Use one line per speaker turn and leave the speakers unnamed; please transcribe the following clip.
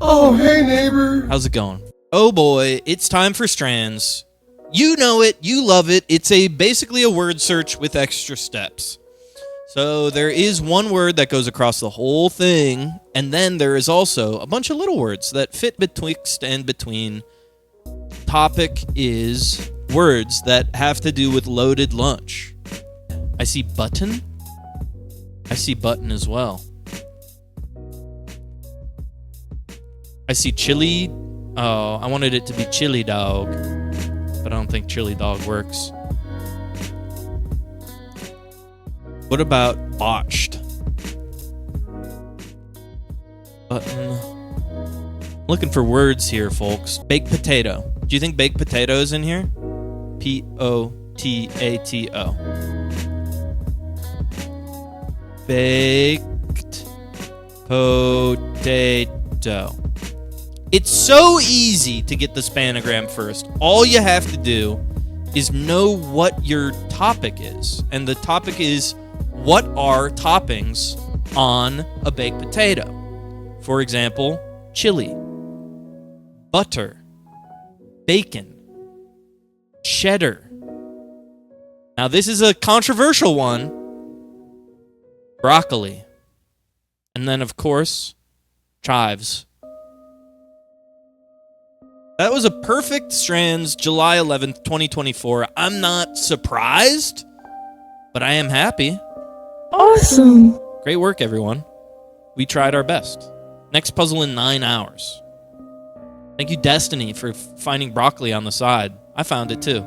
Oh, hey, neighbor.
How's it going? Oh boy, it's time for Strands. You know it, you love it. It's basically a word search with extra steps. So there is one word that goes across the whole thing, and then there is also a bunch of little words that fit betwixt and between. Topic is words that have to do with loaded lunch. I see button. I see button as well. I see chili. Oh, I wanted it to be chili dog, but I don't think chili dog works. What about botched? Button. Looking for words here, folks. Baked potato. Do you think baked potato is in here? P-O-T-A-T-O. Baked potato. It's so easy to get the spanogram first. All you have to do is know what your topic is. And the topic is, what are toppings on a baked potato? For example, chili, butter, bacon, cheddar. Now this is a controversial one. Broccoli. And then, of course, chives. That was a perfect Strands, July 11th, 2024. I'm not surprised, but I am happy.
Awesome.
Great work, everyone. We tried our best. Next puzzle in 9 hours. Thank you, Destiny, for finding broccoli on the side. I found it too.